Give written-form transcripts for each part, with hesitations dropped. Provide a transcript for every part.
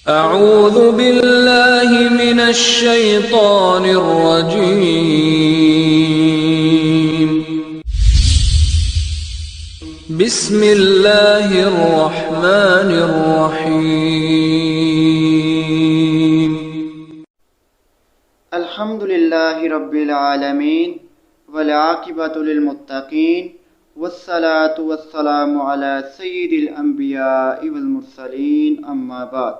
أعوذ بالله من الشيطان الرجيم. بسم الله الرحمن الرحيم. الحمد للہ رب العالمین والعاقبۃ للمتقین والصلاة والسلام علی سید الانبیاء والمرسلین اما بعد۔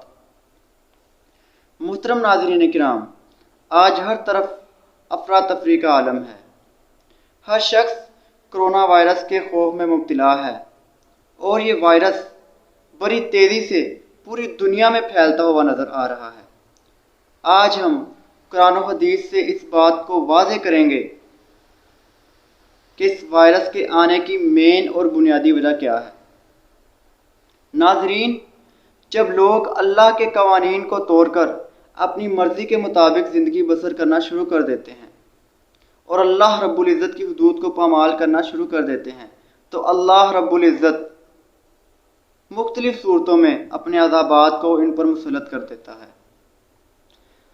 محترم ناظرین کرام، آج ہر طرف افراتفری کا عالم ہے۔ ہر شخص کرونا وائرس کے خوف میں مبتلا ہے اور یہ وائرس بڑی تیزی سے پوری دنیا میں پھیلتا ہوا نظر آ رہا ہے۔ آج ہم قرآن و حدیث سے اس بات کو واضح کریں گے کہ اس وائرس کے آنے کی مین اور بنیادی وجہ کیا ہے۔ ناظرین، جب لوگ اللہ کے قوانین کو توڑ کر اپنی مرضی کے مطابق زندگی بسر کرنا شروع کر دیتے ہیں اور اللہ رب العزت کی حدود کو پامال کرنا شروع کر دیتے ہیں، تو اللہ رب العزت مختلف صورتوں میں اپنے عذابات کو ان پر مسلط کر دیتا ہے۔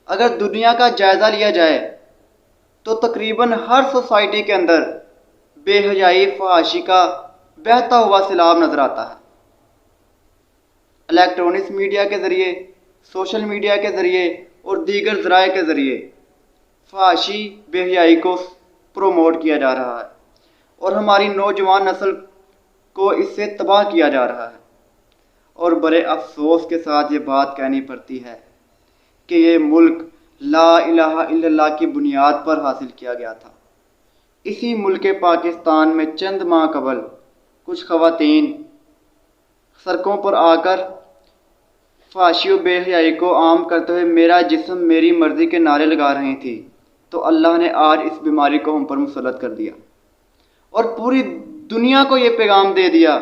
اگر دنیا کا جائزہ لیا جائے تو تقریباً ہر سوسائٹی کے اندر بے حیائی فحاشی کا بہتا ہوا سیلاب نظر آتا ہے۔ الیکٹرانکس میڈیا کے ذریعے، سوشل میڈیا کے ذریعے اور دیگر ذرائع کے ذریعے فحاشی بے حیائی کو پروموٹ کیا جا رہا ہے اور ہماری نوجوان نسل کو اس سے تباہ کیا جا رہا ہے۔ اور بڑے افسوس کے ساتھ یہ بات کہنی پڑتی ہے کہ یہ ملک لا الہ الا اللہ کی بنیاد پر حاصل کیا گیا تھا۔ اسی ملک پاکستان میں چند ماہ قبل کچھ خواتین سڑکوں پر آ کر فحاشی و بے حیائی کو عام کرتے ہوئے میرا جسم میری مرضی کے نعرے لگا رہی تھی، تو اللہ نے آج اس بیماری کو ہم پر مسلط کر دیا اور پوری دنیا کو یہ پیغام دے دیا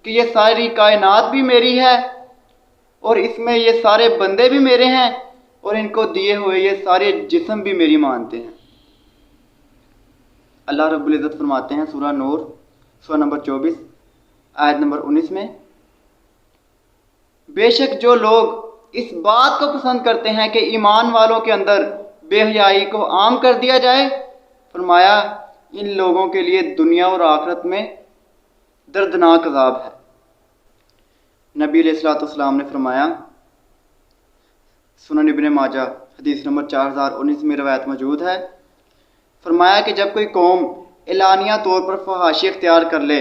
کہ یہ ساری کائنات بھی میری ہے اور اس میں یہ سارے بندے بھی میرے ہیں اور ان کو دیے ہوئے یہ سارے جسم بھی میری مانتے ہیں۔ اللہ رب العزت فرماتے ہیں سورہ نور سورہ نمبر 24 آیت نمبر 19 میں، بے شک جو لوگ اس بات کو پسند کرتے ہیں کہ ایمان والوں کے اندر بے حیائی کو عام کر دیا جائے، فرمایا ان لوگوں کے لیے دنیا اور آخرت میں دردناک عذاب ہے۔ نبی علیہ الصلوۃ والسلام نے فرمایا، سنن ابن ماجہ حدیث نمبر 4019 میں روایت موجود ہے، فرمایا کہ جب کوئی قوم اعلانیہ طور پر فحاشی اختیار کر لے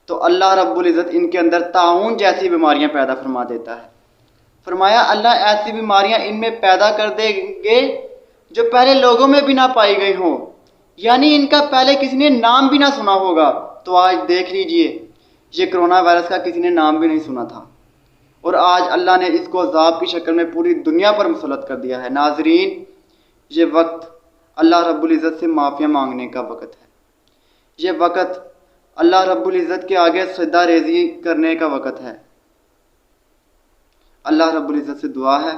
تو اللہ رب العزت ان کے اندر طاعون جیسی بیماریاں پیدا فرما دیتا ہے۔ فرمایا اللہ ایسی بیماریاں ان میں پیدا کر دیں گے جو پہلے لوگوں میں بھی نہ پائی گئی ہوں، یعنی ان کا پہلے کسی نے نام بھی نہ سنا ہوگا۔ تو آج دیکھ لیجئے، یہ کرونا وائرس کا کسی نے نام بھی نہیں سنا تھا اور آج اللہ نے اس کو عذاب کی شکل میں پوری دنیا پر مسلط کر دیا ہے۔ ناظرین، یہ وقت اللہ رب العزت سے معافیاں مانگنے کا وقت ہے۔ یہ وقت اللہ رب العزت کے آگے سجدہ ریزی کرنے کا وقت ہے۔ اللہ رب العزت سے دعا ہے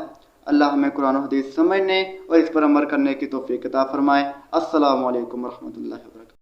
اللہ ہمیں قرآن و حدیث سمجھنے اور اس پر عمل کرنے کی توفیق عطا فرمائے۔ السلام علیکم ورحمۃ اللہ وبرکاتہ۔